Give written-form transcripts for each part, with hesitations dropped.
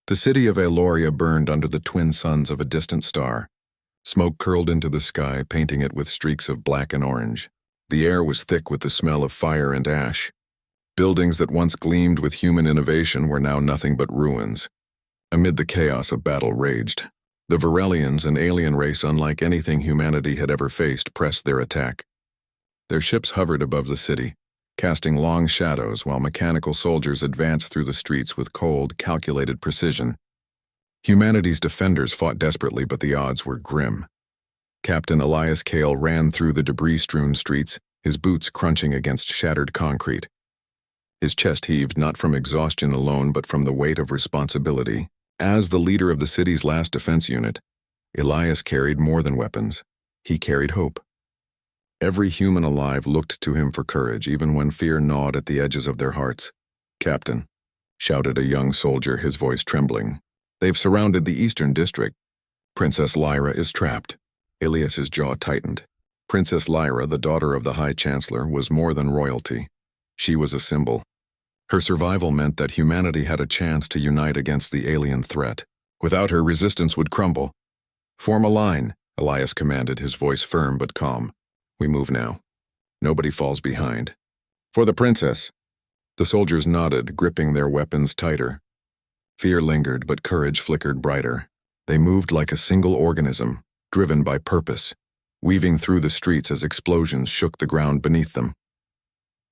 The city of Eloria burned under the twin suns of a distant star. Smoke curled into the sky, painting it with streaks of black and orange. The air was thick with the smell of fire and ash. Buildings that once gleamed with human innovation were now nothing but ruins. Amid the chaos of battle raged. The Varelians, an alien race unlike anything humanity had ever faced, pressed their attack. Their ships hovered above the city, casting long shadows while mechanical soldiers advanced through the streets with cold, calculated precision. Humanity's defenders fought desperately, but the odds were grim. Captain Elias Kale ran through the debris-strewn streets, his boots crunching against shattered concrete. His chest heaved not from exhaustion alone but from the weight of responsibility. As the leader of the city's last defense unit, Elias carried more than weapons. He carried hope. Every human alive looked to him for courage, even when fear gnawed at the edges of their hearts. "Captain," shouted a young soldier, his voice trembling. "They've surrounded the eastern district. Princess Lyra is trapped." Elias's jaw tightened. Princess Lyra, the daughter of the High Chancellor, was more than royalty. She was a symbol. Her survival meant that humanity had a chance to unite against the alien threat. Without her, resistance would crumble. "Form a line," Elias commanded, his voice firm but calm. "We move now. Nobody falls behind. For the princess." The soldiers nodded, gripping their weapons tighter. Fear lingered, but courage flickered brighter. They moved like a single organism, driven by purpose, weaving through the streets as explosions shook the ground beneath them.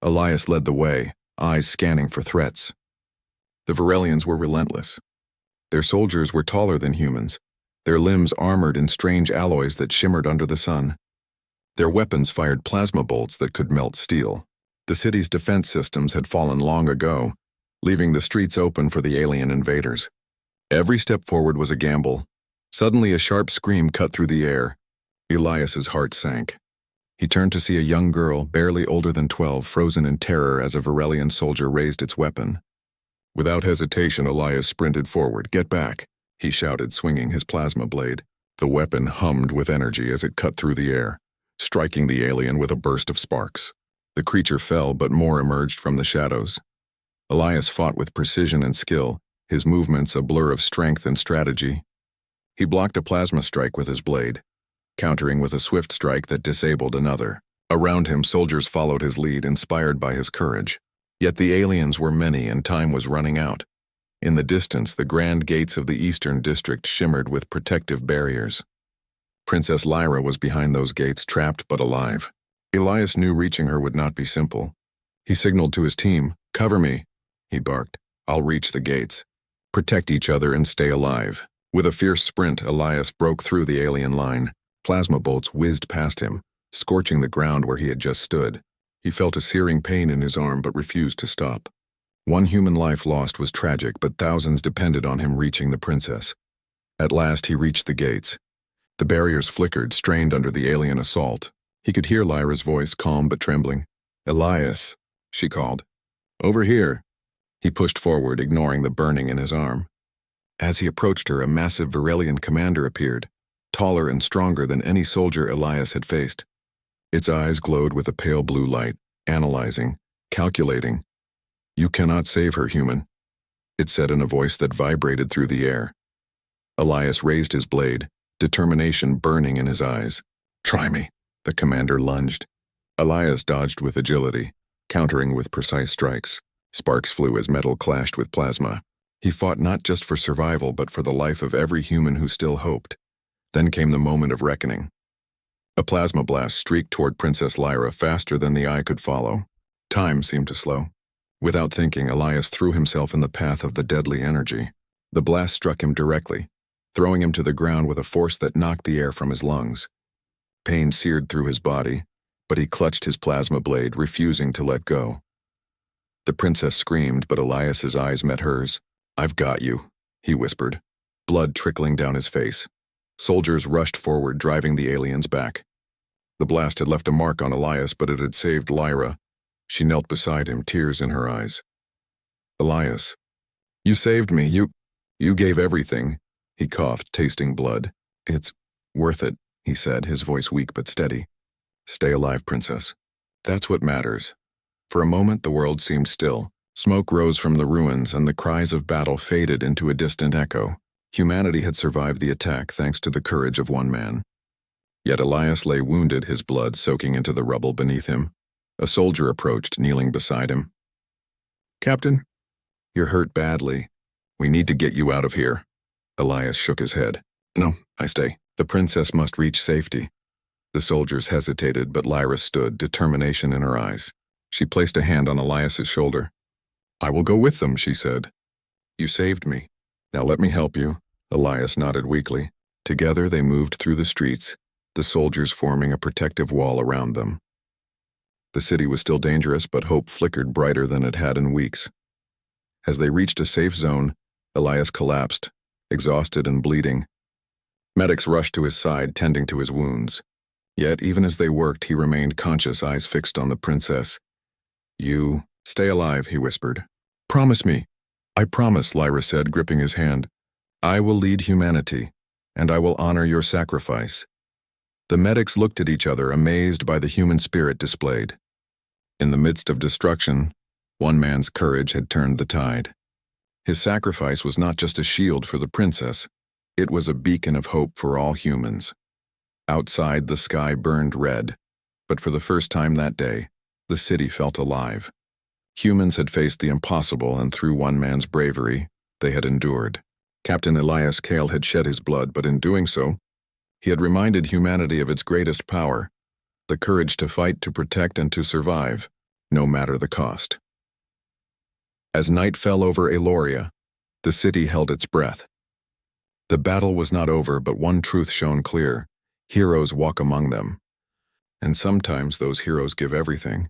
Elias led the way, eyes scanning for threats. The Varelians were relentless. Their soldiers were taller than humans, their limbs armored in strange alloys that shimmered under the sun. Their weapons fired plasma bolts that could melt steel. The city's defense systems had fallen long ago, leaving the streets open for the alien invaders. Every step forward was a gamble. Suddenly a sharp scream cut through the air. Elias's heart sank. He turned to see a young girl, barely older than 12, frozen in terror as a Varelian soldier raised its weapon. Without hesitation, Elias sprinted forward. "Get back," he shouted, swinging his plasma blade. The weapon hummed with energy as it cut through the air, striking the alien with a burst of sparks. The creature fell, but more emerged from the shadows. Elias fought with precision and skill, his movements a blur of strength and strategy. He blocked a plasma strike with his blade, countering with a swift strike that disabled another. Around him, soldiers followed his lead, inspired by his courage. Yet the aliens were many and time was running out. In the distance, the grand gates of the eastern district shimmered with protective barriers. Princess Lyra was behind those gates, trapped but alive. Elias knew reaching her would not be simple. He signaled to his team, "Cover me," he barked. "I'll reach the gates. Protect each other and stay alive." With a fierce sprint, Elias broke through the alien line. Plasma bolts whizzed past him, scorching the ground where he had just stood. He felt a searing pain in his arm but refused to stop. One human life lost was tragic, but thousands depended on him reaching the princess. At last he reached the gates. The barriers flickered, strained under the alien assault. He could hear Lyra's voice, calm but trembling. "Elias," she called. "Over here." He pushed forward, ignoring the burning in his arm. As he approached her, a massive Varelian commander appeared, taller and stronger than any soldier Elias had faced. Its eyes glowed with a pale blue light, analyzing, calculating. "You cannot save her, human," it said in a voice that vibrated through the air. Elias raised his blade, determination burning in his eyes. "Try me," the commander lunged. Elias dodged with agility, countering with precise strikes. Sparks flew as metal clashed with plasma. He fought not just for survival, but for the life of every human who still hoped. Then came the moment of reckoning. A plasma blast streaked toward Princess Lyra faster than the eye could follow. Time seemed to slow. Without thinking, Elias threw himself in the path of the deadly energy. The blast struck him directly, throwing him to the ground with a force that knocked the air from his lungs. Pain seared through his body, but he clutched his plasma blade, refusing to let go. The princess screamed, but Elias's eyes met hers. "I've got you," he whispered, blood trickling down his face. Soldiers rushed forward, driving the aliens back. The blast had left a mark on Elias, but it had saved Lyra. She knelt beside him, tears in her eyes. "Elias, you saved me. You gave everything." He coughed, tasting blood. "It's worth it," he said, his voice weak but steady. "Stay alive, princess. That's what matters." For a moment, the world seemed still. Smoke rose from the ruins, and the cries of battle faded into a distant echo. Humanity had survived the attack thanks to the courage of one man. Yet Elias lay wounded, his blood soaking into the rubble beneath him. A soldier approached, kneeling beside him. "Captain, you're hurt badly. We need to get you out of here." Elias shook his head. "No, I stay. The princess must reach safety." The soldiers hesitated, but Lyra stood, determination in her eyes. She placed a hand on Elias's shoulder. "I will go with them," she said. "You saved me. Now let me help you." Elias nodded weakly. Together they moved through the streets, the soldiers forming a protective wall around them. The city was still dangerous, but hope flickered brighter than it had in weeks. As they reached a safe zone, Elias collapsed, exhausted and bleeding. Medics rushed to his side, tending to his wounds. Yet, even as they worked, he remained conscious, eyes fixed on the princess. "You, stay alive," he whispered. "Promise me." "I promise," Lyra said, gripping his hand. "I will lead humanity, and I will honor your sacrifice." The medics looked at each other, amazed by the human spirit displayed. In the midst of destruction, one man's courage had turned the tide. His sacrifice was not just a shield for the princess, it was a beacon of hope for all humans. Outside, the sky burned red, but for the first time that day, the city felt alive. Humans had faced the impossible, and through one man's bravery, they had endured. Captain Elias Kale had shed his blood, but in doing so, he had reminded humanity of its greatest power, the courage to fight, to protect, and to survive, no matter the cost. As night fell over Eloria, the city held its breath. The battle was not over, but one truth shone clear: heroes walk among them. And sometimes those heroes give everything,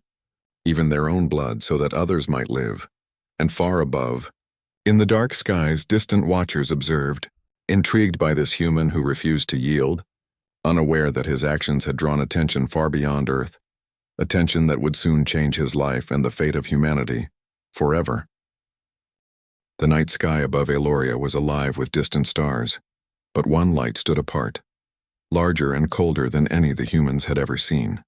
even their own blood, so that others might live. And far above, in the dark skies, distant watchers observed, intrigued by this human who refused to yield, unaware that his actions had drawn attention far beyond Earth, attention that would soon change his life and the fate of humanity, forever. The night sky above Eloria was alive with distant stars, but one light stood apart, larger and colder than any the humans had ever seen.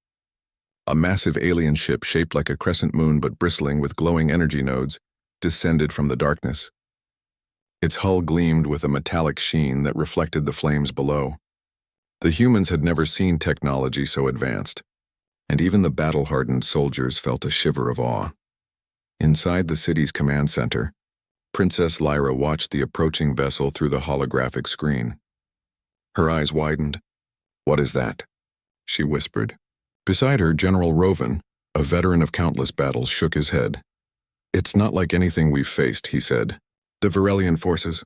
A massive alien ship shaped like a crescent moon but bristling with glowing energy nodes descended from the darkness. Its hull gleamed with a metallic sheen that reflected the flames below. The humans had never seen technology so advanced, and even the battle-hardened soldiers felt a shiver of awe. Inside the city's command center, Princess Lyra watched the approaching vessel through the holographic screen. Her eyes widened. "What is that?" she whispered. Beside her, General Roven, a veteran of countless battles, shook his head. "It's not like anything we've faced," he said. "The Varelian forces,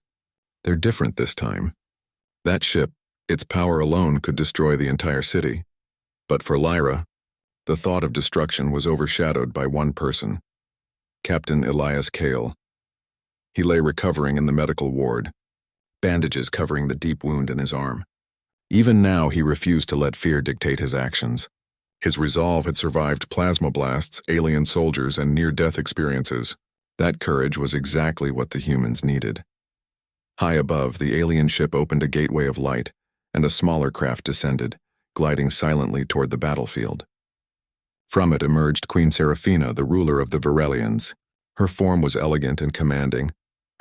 they're different this time. That ship, its power alone could destroy the entire city. But for Lyra, the thought of destruction was overshadowed by one person, Captain Elias Kale. He lay recovering in the medical ward, bandages covering the deep wound in his arm. Even now, he refused to let fear dictate his actions. His resolve had survived plasma blasts, alien soldiers, and near-death experiences. That courage was exactly what the humans needed. High above, the alien ship opened a gateway of light, and a smaller craft descended, gliding silently toward the battlefield. From it emerged Queen Seraphina, the ruler of the Varelians. Her form was elegant and commanding,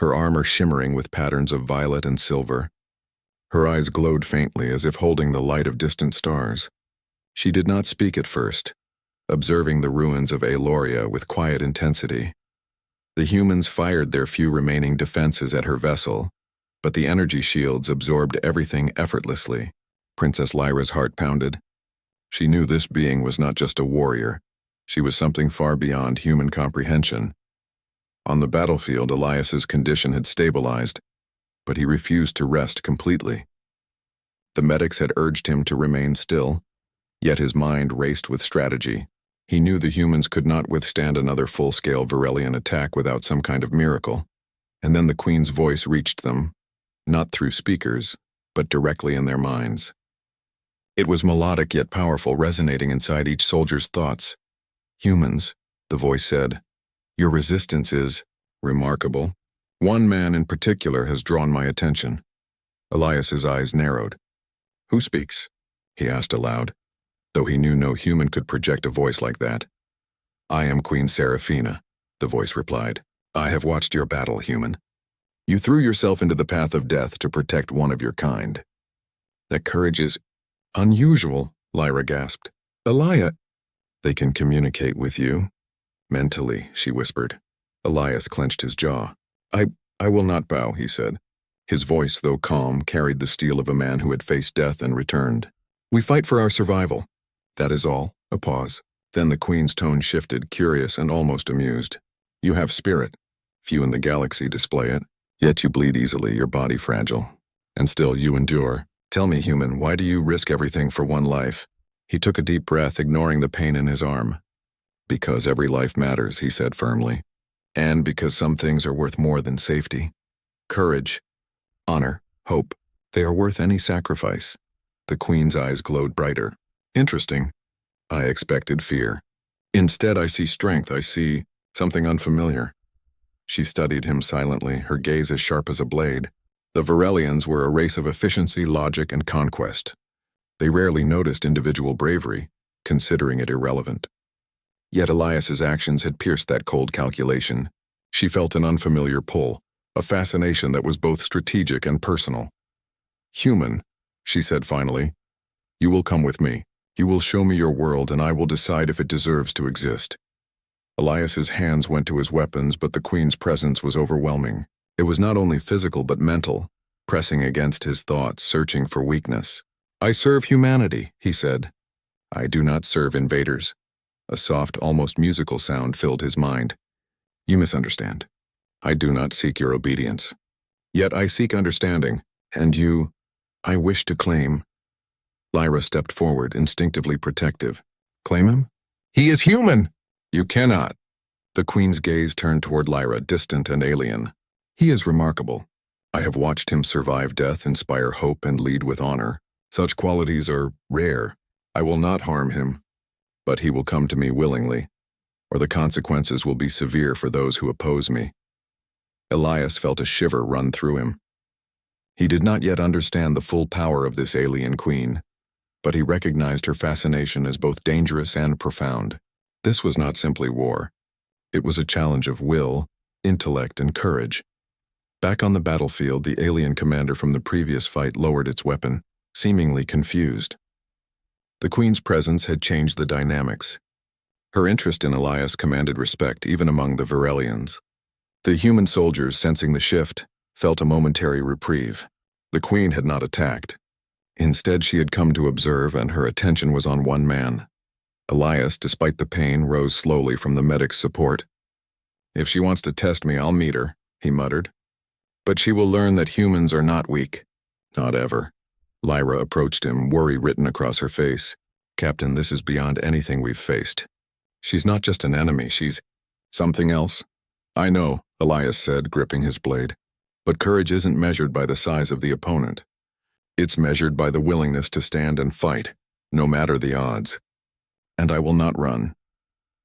her armor shimmering with patterns of violet and silver. Her eyes glowed faintly, as if holding the light of distant stars. She did not speak at first, observing the ruins of Eloria with quiet intensity. The humans fired their few remaining defenses at her vessel, but the energy shields absorbed everything effortlessly. Princess Lyra's heart pounded. She knew this being was not just a warrior. She was something far beyond human comprehension. On the battlefield, Elias's condition had stabilized, but he refused to rest completely. The medics had urged him to remain still, yet his mind raced with strategy. He knew the humans could not withstand another full-scale Varelian attack without some kind of miracle. And then the Queen's voice reached them, not through speakers, but directly in their minds. It was melodic yet powerful, resonating inside each soldier's thoughts. "Humans," the voice said, "your resistance is remarkable. One man in particular has drawn my attention." Elias's eyes narrowed. "Who speaks?" he asked aloud, though he knew no human could project a voice like that. "I am Queen Seraphina. the voice replied. I have watched your battle, human. You threw yourself into the path of death to protect one of your kind. That courage is unusual, Lyra gasped. Elia, they can communicate with you. Mentally, she whispered. Elias clenched his jaw. I will not bow, he said. His voice, though calm, carried the steel of a man who had faced death and returned. We fight for our survival. That is all. A pause. Then the Queen's tone shifted, curious and almost amused. You have spirit. Few in the galaxy display it. Yet you bleed easily, your body fragile. And still you endure. Tell me, human, why do you risk everything for one life? He took a deep breath, ignoring the pain in his arm. Because every life matters, he said firmly. And because some things are worth more than safety. Courage, honor, hope, they are worth any sacrifice. The Queen's eyes glowed brighter. Interesting. I expected fear. Instead, I see strength. I see something unfamiliar. She studied him silently, her gaze as sharp as a blade. The Varelians were a race of efficiency, logic, and conquest. They rarely noticed individual bravery, considering it irrelevant. Yet Elias's actions had pierced that cold calculation. She felt an unfamiliar pull, a fascination that was both strategic and personal. Human, she said finally, you will come with me. You will show me your world, and I will decide if it deserves to exist. Elias's hands went to his weapons, but the Queen's presence was overwhelming. It was not only physical but mental, pressing against his thoughts, searching for weakness. I serve humanity, he said. I do not serve invaders. A soft, almost musical sound filled his mind. You misunderstand. I do not seek your obedience. Yet I seek understanding, and you, I wish to claim. Lyra stepped forward, instinctively protective. Claim him? He is human! You cannot. The Queen's gaze turned toward Lyra, distant and alien. He is remarkable. I have watched him survive death, inspire hope, and lead with honor. Such qualities are rare. I will not harm him, but he will come to me willingly, or the consequences will be severe for those who oppose me. Elias felt a shiver run through him. He did not yet understand the full power of this alien queen, but he recognized her fascination as both dangerous and profound. This was not simply war. It was a challenge of will, intellect, and courage. Back on the battlefield, the alien commander from the previous fight lowered its weapon, seemingly confused. The Queen's presence had changed the dynamics. Her interest in Elias commanded respect even among the Varelians. The human soldiers, sensing the shift, felt a momentary reprieve. The Queen had not attacked. Instead, she had come to observe, and her attention was on one man. Elias, despite the pain, rose slowly from the medic's support. If she wants to test me, I'll meet her, he muttered. But she will learn that humans are not weak. Not ever. Lyra approached him, worry written across her face. Captain, this is beyond anything we've faced. She's not just an enemy, she's something else. I know, Elias said, gripping his blade. But courage isn't measured by the size of the opponent. It's measured by the willingness to stand and fight, no matter the odds. And I will not run.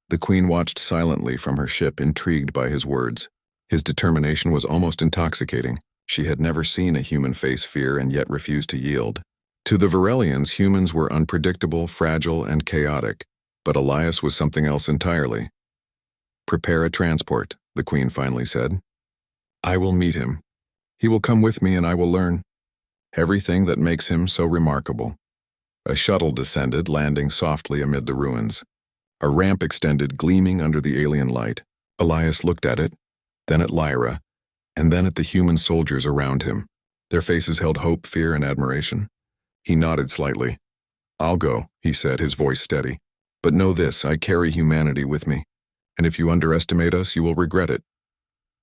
The Queen watched silently from her ship, intrigued by his words. His determination was almost intoxicating. She had never seen a human face fear and yet refuse to yield. To the Varelians, humans were unpredictable, fragile, and chaotic, but Elias was something else entirely. Prepare a transport, the Queen finally said. I will meet him. He will come with me and I will learn everything that makes him so remarkable. A shuttle descended, landing softly amid the ruins. A ramp extended, gleaming under the alien light. Elias looked at it, then at Lyra, and then at the human soldiers around him. Their faces held hope, fear, and admiration. He nodded slightly. I'll go, he said, his voice steady. But know this, I carry humanity with me, and if you underestimate us, you will regret it.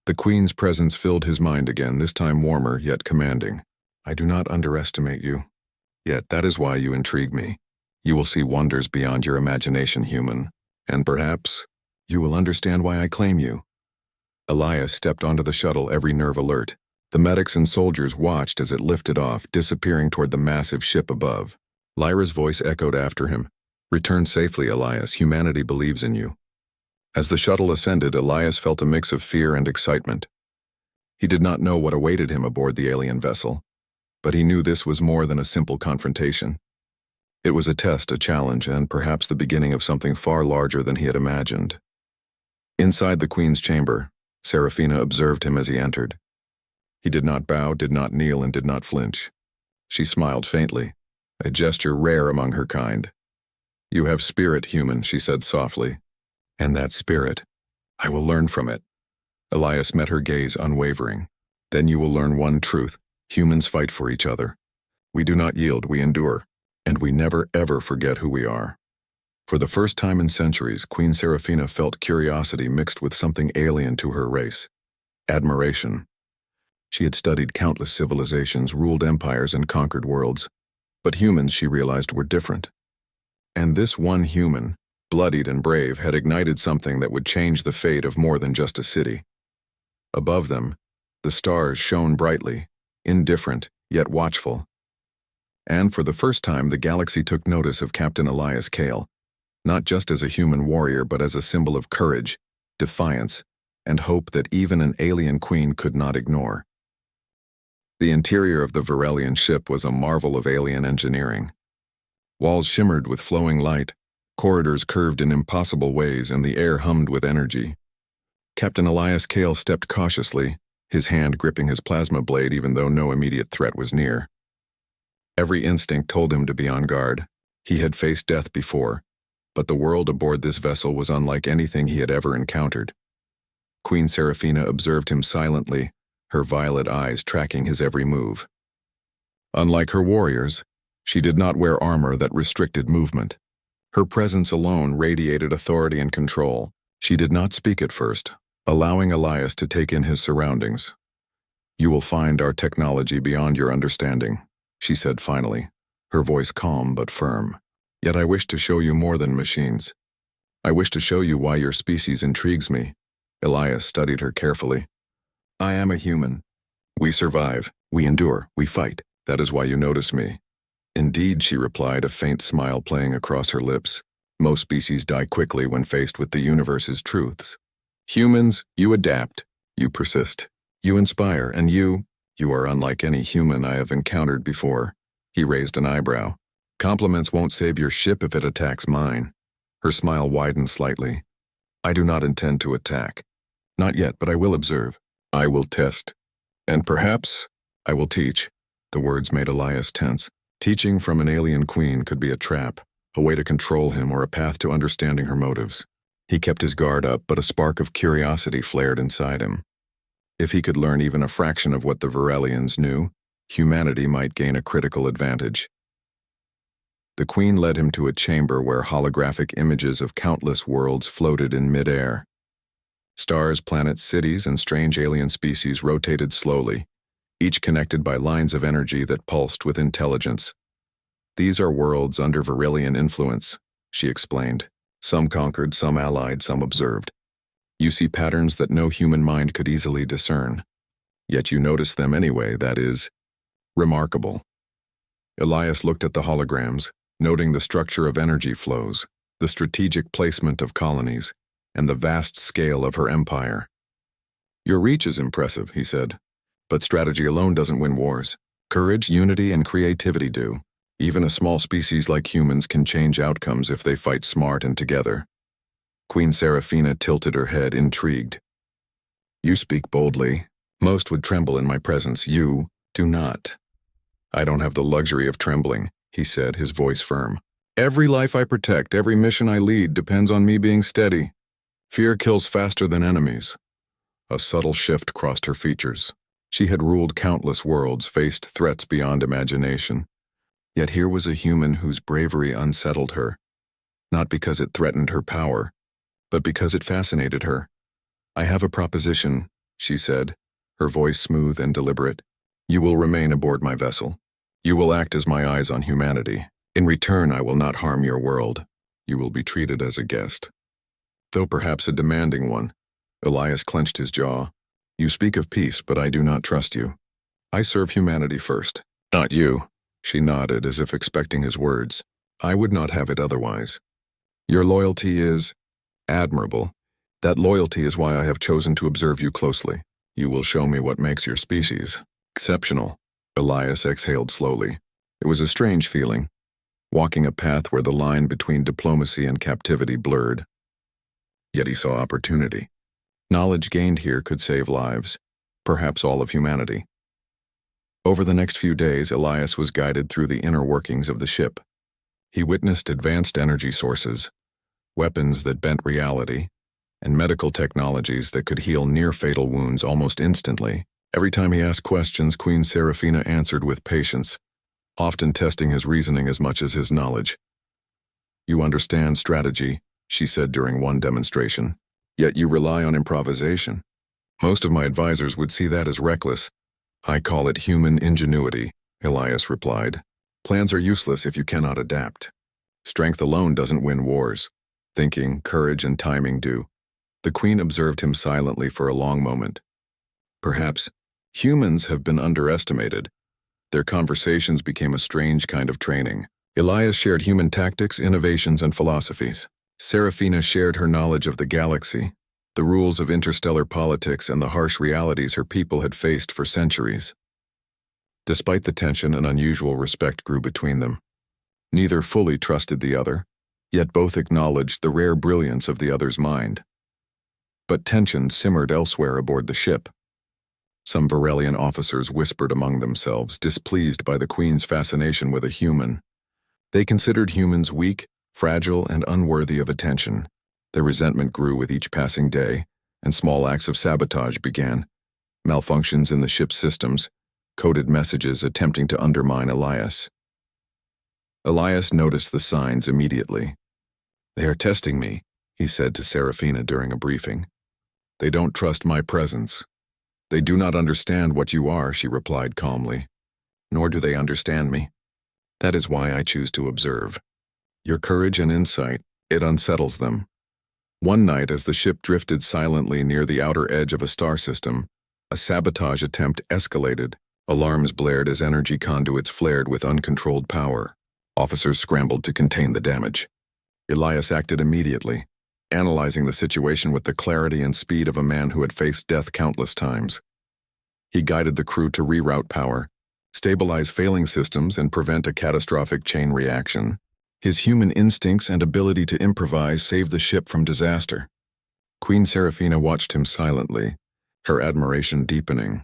The Queen's presence filled his mind again, this time warmer, yet commanding. I do not underestimate you. Yet that is why you intrigue me. You will see wonders beyond your imagination, human, and perhaps you will understand why I claim you. Elias stepped onto the shuttle, every nerve alert. The medics and soldiers watched as it lifted off, disappearing toward the massive ship above. Lyra's voice echoed after him. Return safely, Elias. Humanity believes in you. As the shuttle ascended, Elias felt a mix of fear and excitement. He did not know what awaited him aboard the alien vessel, but he knew this was more than a simple confrontation. It was a test, a challenge, and perhaps the beginning of something far larger than he had imagined. Inside the Queen's chamber, Serafina observed him as he entered. He did not bow, did not kneel, and did not flinch. She smiled faintly, a gesture rare among her kind. "You have spirit, human," she said softly. "And that spirit, I will learn from it." Elias met her gaze unwavering. "Then you will learn one truth. Humans fight for each other. We do not yield, we endure. And we never ever forget who we are." For the first time in centuries, Queen Serafina felt curiosity mixed with something alien to her race. Admiration. She had studied countless civilizations, ruled empires, and conquered worlds. But humans, she realized, were different. And this one human, bloodied and brave, had ignited something that would change the fate of more than just a city. Above them, the stars shone brightly, indifferent, yet watchful. And for the first time, the galaxy took notice of Captain Elias Kale, not just as a human warrior, but as a symbol of courage, defiance, and hope that even an alien queen could not ignore. The interior of the Varelian ship was a marvel of alien engineering. Walls shimmered with flowing light, corridors curved in impossible ways, and the air hummed with energy. Captain Elias Kale stepped cautiously, his hand gripping his plasma blade even though no immediate threat was near. Every instinct told him to be on guard. He had faced death before, but the world aboard this vessel was unlike anything he had ever encountered. Queen Serafina observed him silently, her violet eyes tracking his every move. Unlike her warriors, she did not wear armor that restricted movement. Her presence alone radiated authority and control. She did not speak at first, allowing Elias to take in his surroundings. "You will find our technology beyond your understanding," she said finally, her voice calm but firm. "Yet I wish to show you more than machines. I wish to show you why your species intrigues me." Elias studied her carefully. "I am a human. We survive, we endure, we fight. That is why you notice me." "Indeed," she replied, a faint smile playing across her lips. "Most species die quickly when faced with the universe's truths. Humans, you adapt, you persist, you inspire, and you are unlike any human I have encountered before." He raised an eyebrow. "Compliments won't save your ship if it attacks mine." Her smile widened slightly. "I do not intend to attack. Not yet, but I will observe. I will test. And perhaps I will teach." The words made Elias tense. Teaching from an alien queen could be a trap, a way to control him, or a path to understanding her motives. He kept his guard up, but a spark of curiosity flared inside him. If he could learn even a fraction of what the Varelians knew, humanity might gain a critical advantage. The queen led him to a chamber where holographic images of countless worlds floated in mid-air. Stars, planets, cities, and strange alien species rotated slowly, each connected by lines of energy that pulsed with intelligence. "These are worlds under Varelian influence," she explained. "Some conquered, some allied, some observed. You see patterns that no human mind could easily discern. Yet you notice them anyway. That is remarkable." Elias looked at the holograms, noting the structure of energy flows, the strategic placement of colonies, and the vast scale of her empire. "Your reach is impressive," he said. "But strategy alone doesn't win wars. Courage, unity, and creativity do. Even a small species like humans can change outcomes if they fight smart and together." Queen Serafina tilted her head, intrigued. "You speak boldly. Most would tremble in my presence. You do not." "I don't have the luxury of trembling," he said, his voice firm. "Every life I protect, every mission I lead depends on me being steady. Fear kills faster than enemies." A subtle shift crossed her features. She had ruled countless worlds, faced threats beyond imagination. Yet here was a human whose bravery unsettled her, not because it threatened her power, but because it fascinated her. "I have a proposition," she said, her voice smooth and deliberate. "You will remain aboard my vessel. You will act as my eyes on humanity. In return, I will not harm your world. You will be treated as a guest. Though perhaps a demanding one." Elias clenched his jaw. "You speak of peace, but I do not trust you. I serve humanity first, not you." She nodded as if expecting his words. "I would not have it otherwise. Your loyalty is admirable. That loyalty is why I have chosen to observe you closely. You will show me what makes your species exceptional." Elias exhaled slowly. It was a strange feeling, walking a path where the line between diplomacy and captivity blurred. Yet he saw opportunity. Knowledge gained here could save lives, perhaps all of humanity. Over the next few days, Elias was guided through the inner workings of the ship. He witnessed advanced energy sources, weapons that bent reality, and medical technologies that could heal near-fatal wounds almost instantly. Every time he asked questions, Queen Seraphina answered with patience, often testing his reasoning as much as his knowledge. "You understand strategy," she said during one demonstration, "yet you rely on improvisation. Most of my advisors would see that as reckless." "I call it human ingenuity," Elias replied. "Plans are useless if you cannot adapt. Strength alone doesn't win wars. Thinking, courage, and timing do." The queen observed him silently for a long moment. Perhaps humans have been underestimated. Their conversations became a strange kind of training. Elias shared human tactics, innovations, and philosophies. Seraphina shared her knowledge of the galaxy, the rules of interstellar politics, and the harsh realities her people had faced for centuries. Despite the tension, an unusual respect grew between them. Neither fully trusted the other, yet both acknowledged the rare brilliance of the other's mind. But tension simmered elsewhere aboard the ship. Some Varelian officers whispered among themselves, displeased by the Queen's fascination with a human. They considered humans weak, fragile, and unworthy of attention. Their resentment grew with each passing day, and small acts of sabotage began. Malfunctions in the ship's systems, coded messages attempting to undermine Elias. Elias noticed the signs immediately. "They are testing me," he said to Seraphina during a briefing. "They don't trust my presence." "They do not understand what you are," she replied calmly. "Nor do they understand me. That is why I choose to observe. Your courage and insight, it unsettles them." One night, as the ship drifted silently near the outer edge of a star system, a sabotage attempt escalated. Alarms blared as energy conduits flared with uncontrolled power. Officers scrambled to contain the damage. Elias acted immediately, analyzing the situation with the clarity and speed of a man who had faced death countless times. He guided the crew to reroute power, stabilize failing systems, and prevent a catastrophic chain reaction. His human instincts and ability to improvise saved the ship from disaster. Queen Seraphina watched him silently, her admiration deepening.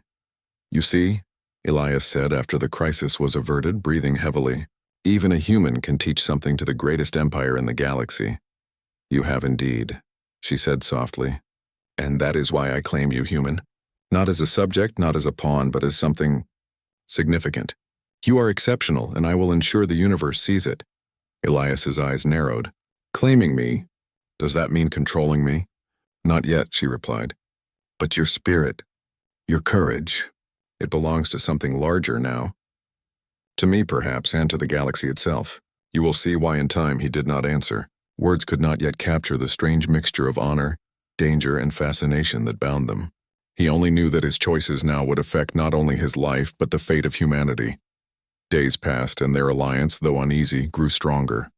"You see," Elias said after the crisis was averted, breathing heavily, "even a human can teach something to the greatest empire in the galaxy." "You have indeed," she said softly. "And that is why I claim you human. Not as a subject, not as a pawn, but as something significant. You are exceptional, and I will ensure the universe sees it." Elias's eyes narrowed. "Claiming me? Does that mean controlling me?" "Not yet," she replied. "But your spirit, your courage, it belongs to something larger now. To me, perhaps, and to the galaxy itself. You will see why in time." He did not answer. Words could not yet capture the strange mixture of honor, danger, and fascination that bound them. He only knew that his choices now would affect not only his life, but the fate of humanity. Days passed, and their alliance, though uneasy, grew stronger.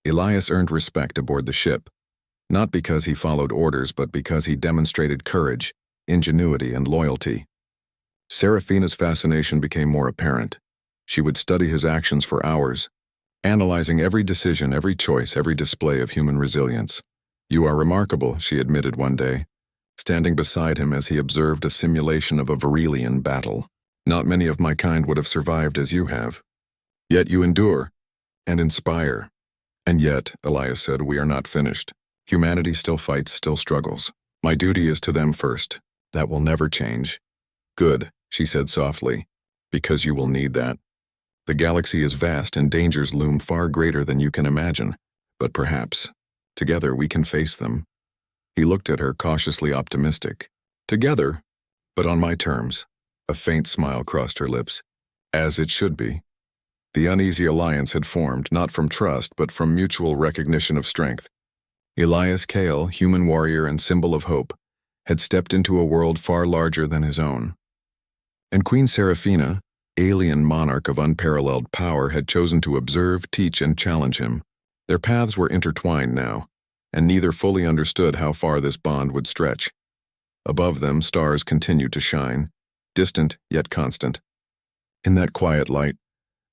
Elias earned respect aboard the ship, not because he followed orders, but because he demonstrated courage, ingenuity, and loyalty. Seraphina's fascination became more apparent. She would study his actions for hours, analyzing every decision, every choice, every display of human resilience. "You are remarkable," she admitted one day, standing beside him as he observed a simulation of a Varelian battle. "Not many of my kind would have survived as you have. Yet you endure and inspire." "And yet," Elias said, "we are not finished. Humanity still fights, still struggles. My duty is to them first. That will never change." "Good," she said softly, "because you will need that. The galaxy is vast and dangers loom far greater than you can imagine, but perhaps, together we can face them." He looked at her, cautiously optimistic. "Together, but on my terms." A faint smile crossed her lips. "As it should be." The uneasy alliance had formed, not from trust, but from mutual recognition of strength. Elias Kale, human warrior and symbol of hope, had stepped into a world far larger than his own. And Queen Seraphina, alien monarch of unparalleled power, had chosen to observe, teach, and challenge him. Their paths were intertwined now, and neither fully understood how far this bond would stretch. Above them, stars continued to shine, distant yet constant. In that quiet light,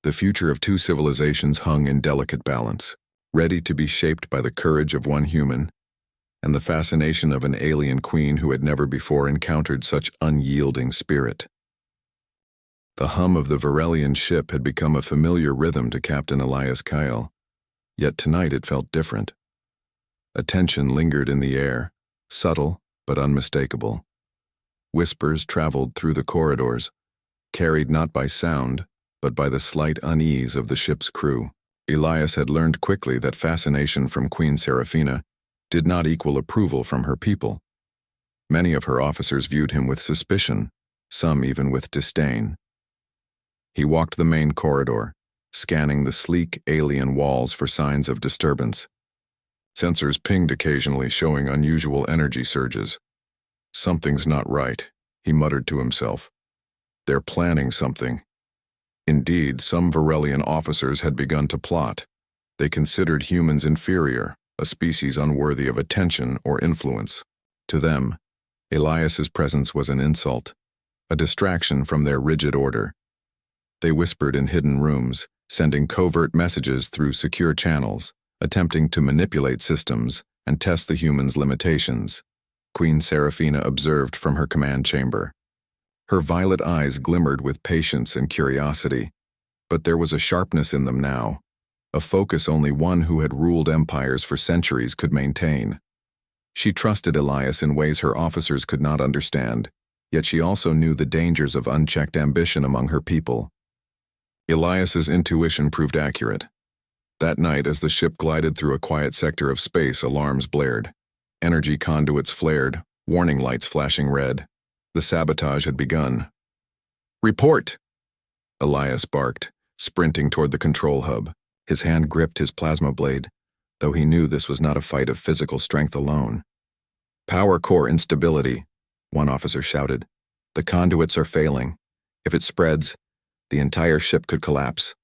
the future of two civilizations hung in delicate balance, ready to be shaped by the courage of one human and the fascination of an alien queen who had never before encountered such unyielding spirit. The hum of the Varelian ship had become a familiar rhythm to Captain Elias Kyle, yet tonight it felt different. A tension lingered in the air, subtle but unmistakable. Whispers traveled through the corridors, carried not by sound, but by the slight unease of the ship's crew. Elias had learned quickly that fascination from Queen Seraphina did not equal approval from her people. Many of her officers viewed him with suspicion, some even with disdain. He walked the main corridor, scanning the sleek alien walls for signs of disturbance. Sensors pinged occasionally, showing unusual energy surges. "Something's not right," he muttered to himself. "They're planning something." Indeed, some Varelian officers had begun to plot. They considered humans inferior, a species unworthy of attention or influence. To them, Elias's presence was an insult, a distraction from their rigid order. They whispered in hidden rooms, sending covert messages through secure channels, attempting to manipulate systems and test the humans' limitations. Queen Seraphina observed from her command chamber. Her violet eyes glimmered with patience and curiosity, but there was a sharpness in them now, a focus only one who had ruled empires for centuries could maintain. She trusted Elias in ways her officers could not understand, yet she also knew the dangers of unchecked ambition among her people. Elias's intuition proved accurate. That night, as the ship glided through a quiet sector of space, alarms blared. Energy conduits flared, warning lights flashing red. The sabotage had begun. "Report!" Elias barked, sprinting toward the control hub. His hand gripped his plasma blade, though he knew this was not a fight of physical strength alone. "Power core instability," one officer shouted. "The conduits are failing. If it spreads, the entire ship could collapse."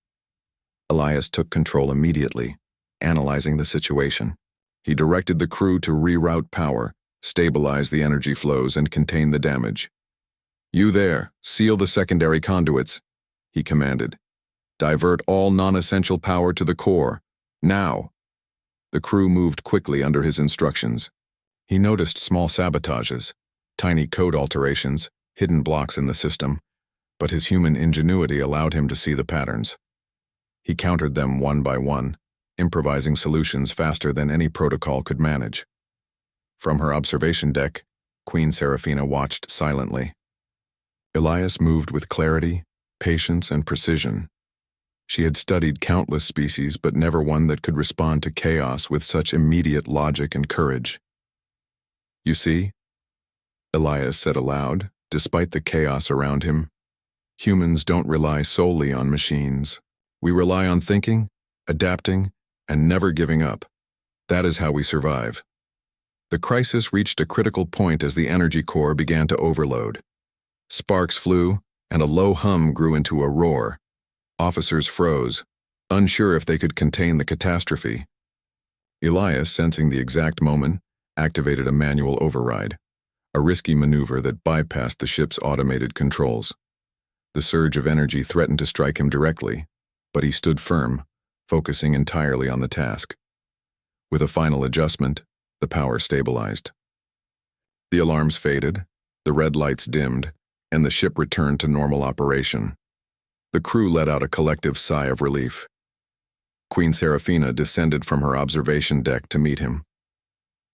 Elias took control immediately, analyzing the situation. He directed the crew to reroute power, stabilize the energy flows, and contain the damage. "You there, seal the secondary conduits," he commanded. "Divert all non-essential power to the core, now." The crew moved quickly under his instructions. He noticed small sabotages, tiny code alterations, hidden blocks in the system, but his human ingenuity allowed him to see the patterns. He countered them one by one, improvising solutions faster than any protocol could manage. From her observation deck, Queen Seraphina watched silently. Elias moved with clarity, patience, and precision. She had studied countless species, but never one that could respond to chaos with such immediate logic and courage. "You see," Elias said aloud, despite the chaos around him, "humans don't rely solely on machines. We rely on thinking, adapting, and never giving up. That is how we survive." The crisis reached a critical point as the energy core began to overload. Sparks flew, and a low hum grew into a roar. Officers froze, unsure if they could contain the catastrophe. Elias, sensing the exact moment, activated a manual override, a risky maneuver that bypassed the ship's automated controls. The surge of energy threatened to strike him directly, but he stood firm, focusing entirely on the task. With a final adjustment, the power stabilized. The alarms faded, the red lights dimmed, and the ship returned to normal operation. The crew let out a collective sigh of relief. Queen Seraphina descended from her observation deck to meet him.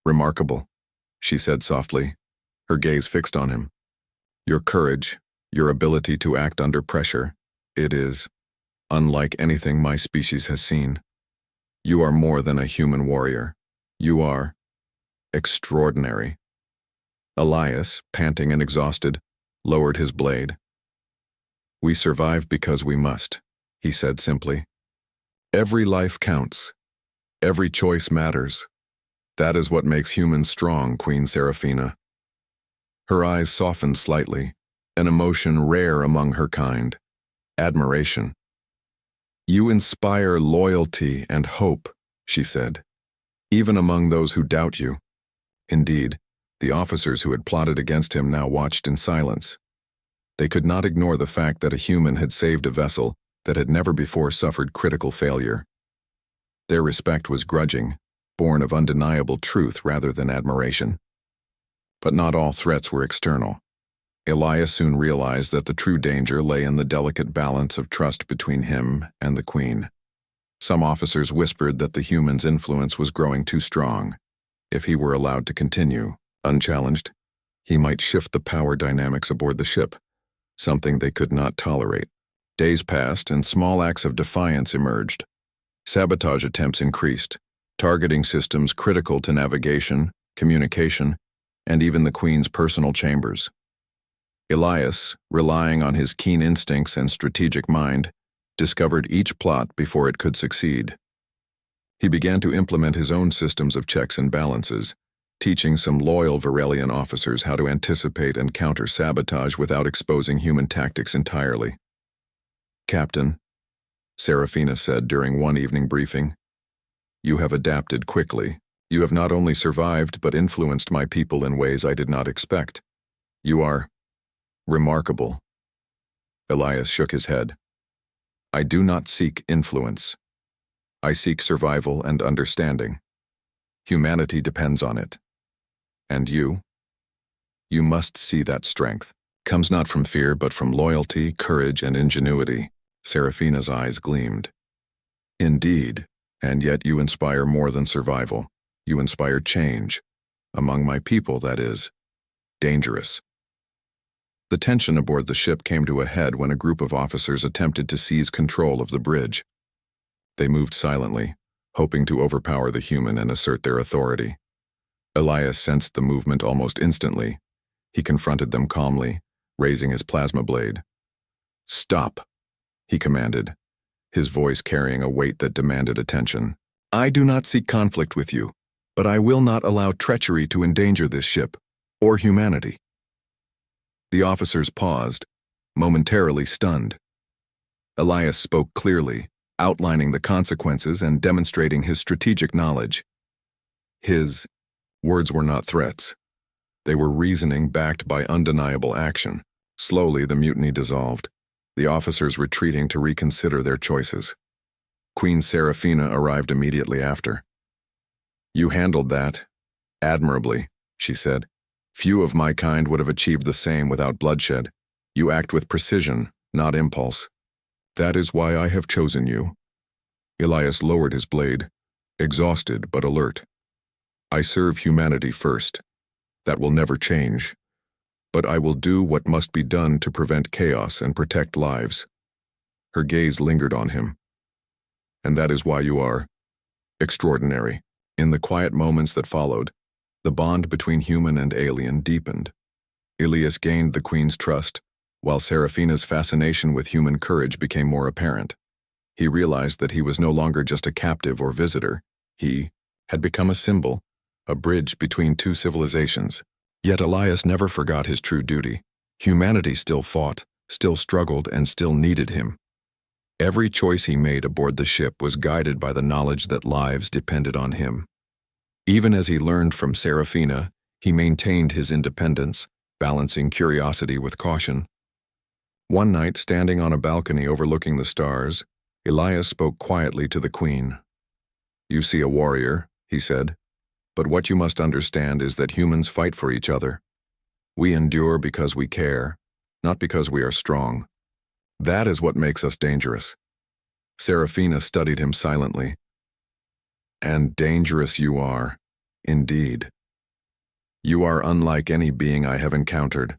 "Remarkable," she said softly, her gaze fixed on him. "Your courage, your ability to act under pressure, it is unlike anything my species has seen. You are more than a human warrior. You are extraordinary." Elias, panting and exhausted, lowered his blade. "We survive because we must," he said simply. "Every life counts. Every choice matters. That is what makes humans strong, Queen Seraphina." Her eyes softened slightly, an emotion rare among her kind, admiration. "You inspire loyalty and hope," she said, "even among those who doubt you." Indeed, the officers who had plotted against him now watched in silence. They could not ignore the fact that a human had saved a vessel that had never before suffered critical failure. Their respect was grudging, born of undeniable truth rather than admiration. But not all threats were external. Elias soon realized that the true danger lay in the delicate balance of trust between him and the Queen. Some officers whispered that the human's influence was growing too strong. If he were allowed to continue, unchallenged, he might shift the power dynamics aboard the ship, something they could not tolerate. Days passed, and small acts of defiance emerged. Sabotage attempts increased, targeting systems critical to navigation, communication, and even the Queen's personal chambers. Elias, relying on his keen instincts and strategic mind, discovered each plot before it could succeed. He began to implement his own systems of checks and balances, teaching some loyal Varelian officers how to anticipate and counter sabotage without exposing human tactics entirely. "Captain," Serafina said during one evening briefing, "you have adapted quickly. You have not only survived but influenced my people in ways I did not expect. You are remarkable." Elias shook his head. "I do not seek influence. I seek survival and understanding. Humanity depends on it. And you? You must see that strength comes not from fear but from loyalty, courage, and ingenuity." Serafina's eyes gleamed. "Indeed, and yet you inspire more than survival. You inspire change. Among my people, that is. Dangerous." The tension aboard the ship came to a head when a group of officers attempted to seize control of the bridge. They moved silently, hoping to overpower the human and assert their authority. Elias sensed the movement almost instantly. He confronted them calmly, raising his plasma blade. "Stop," he commanded, his voice carrying a weight that demanded attention. "I do not seek conflict with you, but I will not allow treachery to endanger this ship, or humanity." The officers paused, momentarily stunned. Elias spoke clearly, outlining the consequences and demonstrating his strategic knowledge. His words were not threats. They were reasoning backed by undeniable action. Slowly, the mutiny dissolved, the officers retreating to reconsider their choices. Queen Serafina arrived immediately after. "You handled that admirably," she said. "Few of my kind would have achieved the same without bloodshed. You act with precision, not impulse. That is why I have chosen you." Elias lowered his blade, exhausted but alert. "I serve humanity first. That will never change. But I will do what must be done to prevent chaos and protect lives." Her gaze lingered on him. "And that is why you are extraordinary." In the quiet moments that followed, the bond between human and alien deepened. Elias gained the Queen's trust, while Serafina's fascination with human courage became more apparent. He realized that he was no longer just a captive or visitor. He had become a symbol, a bridge between two civilizations. Yet Elias never forgot his true duty. Humanity still fought, still struggled, and still needed him. Every choice he made aboard the ship was guided by the knowledge that lives depended on him. Even as he learned from Serafina, he maintained his independence, balancing curiosity with caution. One night, standing on a balcony overlooking the stars, Elias spoke quietly to the Queen. "You see a warrior," he said, "but what you must understand is that humans fight for each other. We endure because we care, not because we are strong. That is what makes us dangerous." Serafina studied him silently. "And dangerous you are, indeed. You are unlike any being I have encountered.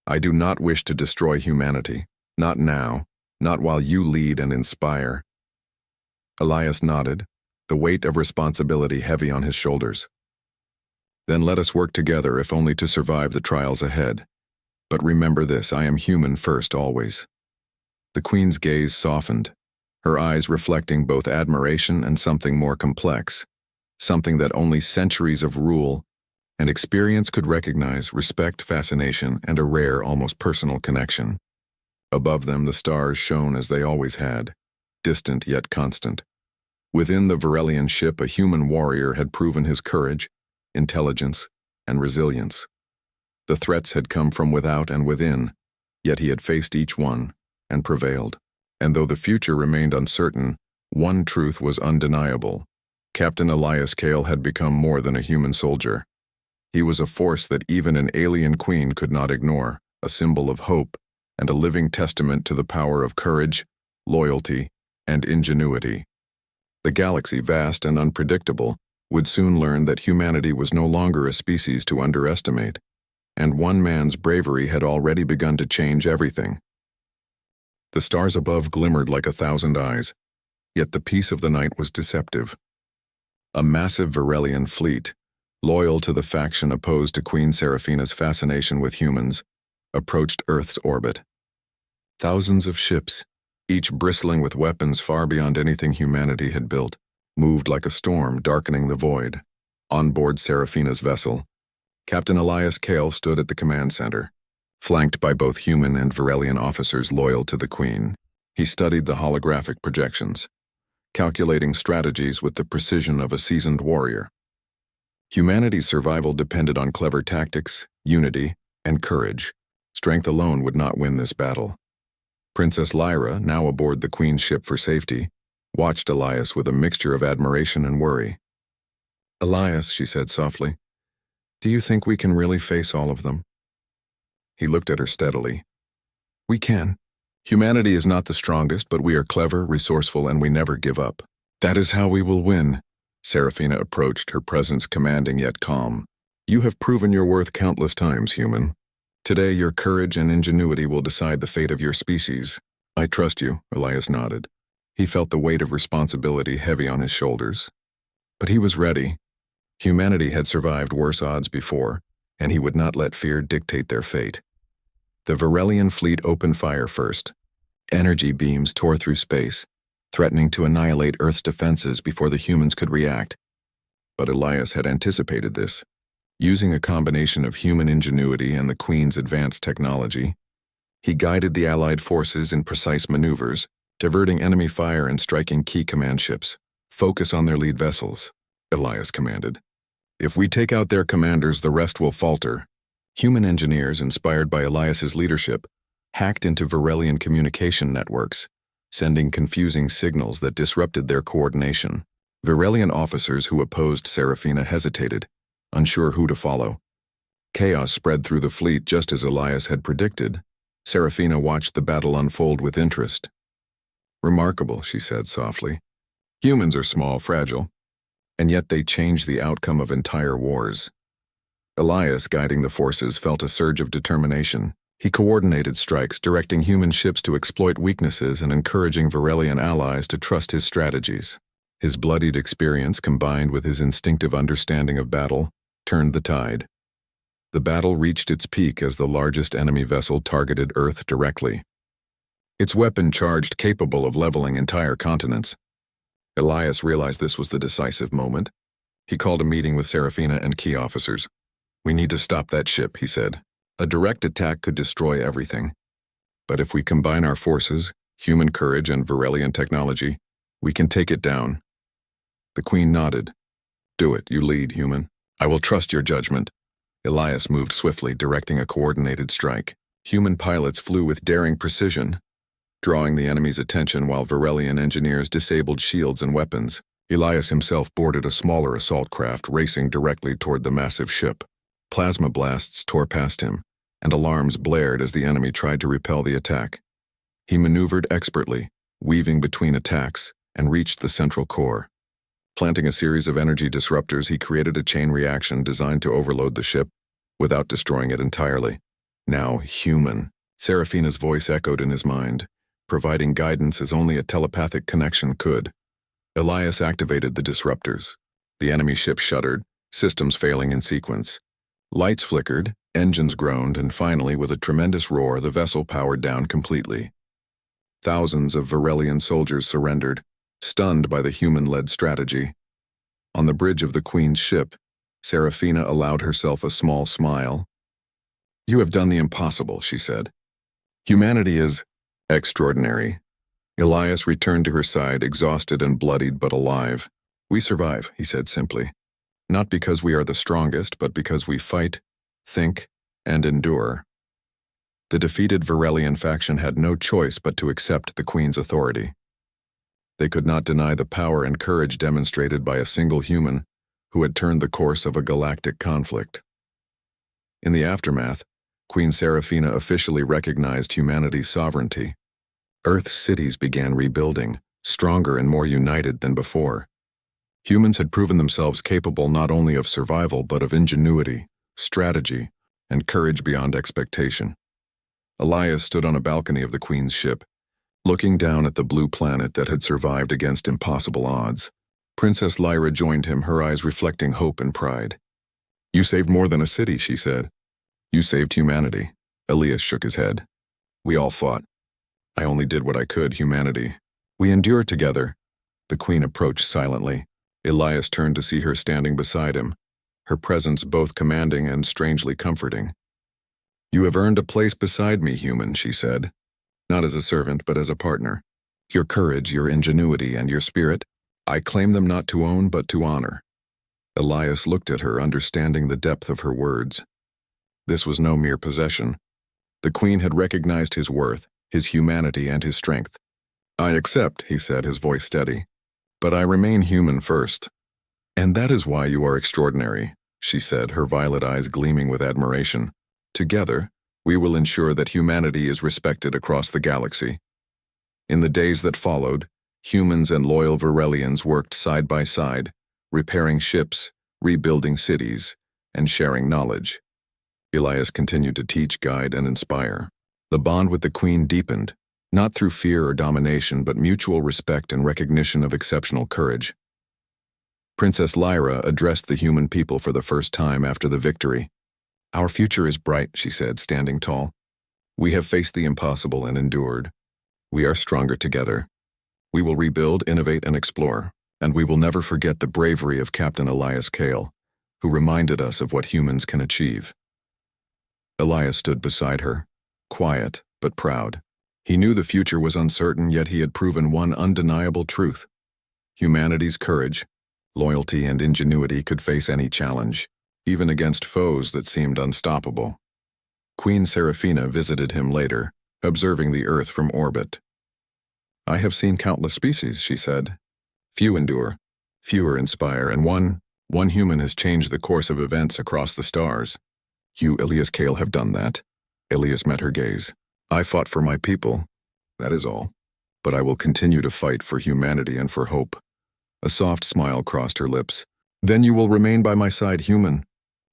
I do not wish to destroy humanity, not now, not while you lead and inspire." Elias nodded, the weight of responsibility heavy on his shoulders. "Then let us work together, if only to survive the trials ahead. But remember this, I am human first always." The Queen's gaze softened, her eyes reflecting both admiration and something more complex, something that only centuries of rule and experience could recognize: respect, fascination, and a rare, almost personal connection. Above them, the stars shone as they always had, distant yet constant. Within the Varelian ship, a human warrior had proven his courage, intelligence, and resilience. The threats had come from without and within, yet he had faced each one and prevailed. And though the future remained uncertain, one truth was undeniable: Captain Elias Kale had become more than a human soldier. He was a force that even an alien queen could not ignore, a symbol of hope and a living testament to the power of courage, loyalty, and ingenuity. The galaxy, vast and unpredictable, would soon learn that humanity was no longer a species to underestimate, and one man's bravery had already begun to change everything. The stars above glimmered like 1,000 eyes, yet the peace of the night was deceptive. A massive Varelian fleet, loyal to the faction opposed to Queen Seraphina's fascination with humans, approached Earth's orbit. Thousands of ships, each bristling with weapons far beyond anything humanity had built, moved like a storm darkening the void. On board Seraphina's vessel, Captain Elias Kale stood at the command center, flanked by both human and Varelian officers loyal to the Queen. He studied the holographic projections, calculating strategies with the precision of a seasoned warrior. Humanity's survival depended on clever tactics, unity, and courage. Strength alone would not win this battle. Princess Lyra, now aboard the Queen's ship for safety, watched Elias with a mixture of admiration and worry. "Elias," she said softly, "do you think we can really face all of them?" He looked at her steadily. "We can. Humanity is not the strongest, but we are clever, resourceful, and we never give up. That is how we will win." Seraphina approached, her presence commanding yet calm. "You have proven your worth countless times, human. Today your courage and ingenuity will decide the fate of your species." "I trust you," Elias nodded. He felt the weight of responsibility heavy on his shoulders. But he was ready. Humanity had survived worse odds before, and he would not let fear dictate their fate. The Varelian fleet opened fire first. Energy beams tore through space, threatening to annihilate Earth's defenses before the humans could react. But Elias had anticipated this. Using a combination of human ingenuity and the Queen's advanced technology, he guided the Allied forces in precise maneuvers, diverting enemy fire and striking key command ships. "Focus on their lead vessels," Elias commanded. "If we take out their commanders, the rest will falter." Human engineers, inspired by Elias's leadership, hacked into Varelian communication networks, sending confusing signals that disrupted their coordination. Varelian officers who opposed Seraphina hesitated, unsure who to follow. Chaos spread through the fleet just as Elias had predicted. Seraphina watched the battle unfold with interest. "Remarkable," she said softly. "Humans are small, fragile, and yet they change the outcome of entire wars." Elias, guiding the forces, felt a surge of determination. He coordinated strikes, directing human ships to exploit weaknesses and encouraging Varelian allies to trust his strategies. His bloodied experience, combined with his instinctive understanding of battle, turned the tide. The battle reached its peak as the largest enemy vessel targeted Earth directly. Its weapon charged, capable of leveling entire continents. Elias realized this was the decisive moment. He called a meeting with Seraphina and key officers. "We need to stop that ship," he said. "A direct attack could destroy everything. But if we combine our forces, human courage and Varelian technology, we can take it down." The Queen nodded. "Do it, you lead, human. I will trust your judgment." Elias moved swiftly, directing a coordinated strike. Human pilots flew with daring precision, drawing the enemy's attention while Varelian engineers disabled shields and weapons. Elias himself boarded a smaller assault craft, racing directly toward the massive ship. Plasma blasts tore past him, and alarms blared as the enemy tried to repel the attack. He maneuvered expertly, weaving between attacks, and reached the central core. Planting a series of energy disruptors, he created a chain reaction designed to overload the ship without destroying it entirely. "Now human," Seraphina's voice echoed in his mind, providing guidance as only a telepathic connection could. Elias activated the disruptors. The enemy ship shuddered, systems failing in sequence. Lights flickered, engines groaned, and finally, with a tremendous roar, the vessel powered down completely. Thousands of Varelian soldiers surrendered, stunned by the human-led strategy. On the bridge of the Queen's ship, Seraphina allowed herself a small smile. "You have done the impossible," she said. "Humanity is extraordinary." Elias returned to her side, exhausted and bloodied but alive. "We survive," he said simply. "Not because we are the strongest, but because we fight, think, and endure." The defeated Varelian faction had no choice but to accept the Queen's authority. They could not deny the power and courage demonstrated by a single human who had turned the course of a galactic conflict. In the aftermath, Queen Seraphina officially recognized humanity's sovereignty. Earth's cities began rebuilding, stronger and more united than before. Humans had proven themselves capable not only of survival but of ingenuity, strategy, and courage beyond expectation. Elias stood on a balcony of the Queen's ship, looking down at the blue planet that had survived against impossible odds. Princess Lyra joined him, her eyes reflecting hope and pride. "You saved more than a city," she said. "You saved humanity." Elias shook his head. "We all fought. I only did what I could, humanity. We endured together." The Queen approached silently. Elias turned to see her standing beside him, her presence both commanding and strangely comforting. "You have earned a place beside me, human," she said. "Not as a servant, but as a partner. Your courage, your ingenuity, and your spirit, I claim them not to own, but to honor." Elias looked at her, understanding the depth of her words. This was no mere possession. The Queen had recognized his worth, his humanity, and his strength. "I accept," he said, his voice steady. "But I remain human first." "And that is why you are extraordinary," she said, her violet eyes gleaming with admiration. "Together, we will ensure that humanity is respected across the galaxy." In the days that followed, humans and loyal Varelians worked side by side, repairing ships, rebuilding cities, and sharing knowledge. Elias continued to teach, guide, and inspire. The bond with the Queen deepened, not through fear or domination, but mutual respect and recognition of exceptional courage. Princess Lyra addressed the human people for the first time after the victory. "Our future is bright," she said, standing tall. "We have faced the impossible and endured. We are stronger together. We will rebuild, innovate, and explore, and we will never forget the bravery of Captain Elias Kale, who reminded us of what humans can achieve." Elias stood beside her, quiet but proud. He knew the future was uncertain, yet he had proven one undeniable truth. Humanity's courage, loyalty, and ingenuity could face any challenge, even against foes that seemed unstoppable. Queen Seraphina visited him later, observing the Earth from orbit. "I have seen countless species," she said. "Few endure, fewer inspire, and one human has changed the course of events across the stars. You, Elias Kale, have done that." Elias met her gaze. "I fought for my people, that is all. But I will continue to fight for humanity and for hope." A soft smile crossed her lips. "Then you will remain by my side, human.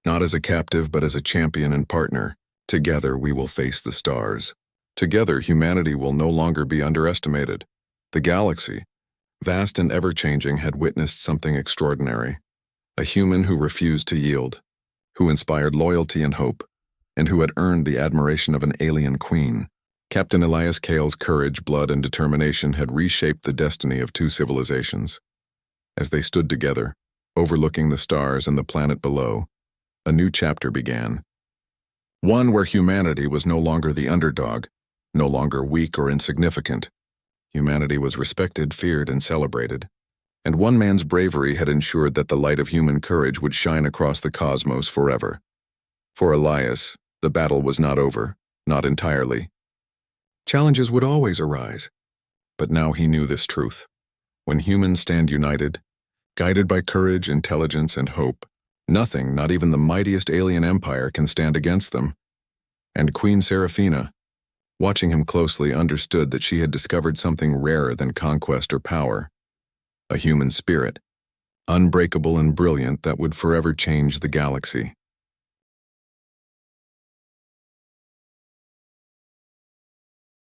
Not as a captive, but as a champion and partner. Together we will face the stars. Together humanity will no longer be underestimated." The galaxy, vast and ever-changing, had witnessed something extraordinary. A human who refused to yield, who inspired loyalty and hope, and who had earned the admiration of an alien queen. Captain Elias Kale's courage, blood, and determination had reshaped the destiny of two civilizations. As they stood together, overlooking the stars and the planet below, a new chapter began. One where humanity was no longer the underdog, no longer weak or insignificant. Humanity was respected, feared, and celebrated. And one man's bravery had ensured that the light of human courage would shine across the cosmos forever. For Elias, the battle was not over, not entirely. Challenges would always arise. But now he knew this truth. When humans stand united, guided by courage, intelligence, and hope, nothing, not even the mightiest alien empire, can stand against them. And Queen Seraphina, watching him closely, understood that she had discovered something rarer than conquest or power. A human spirit, unbreakable and brilliant, that would forever change the galaxy.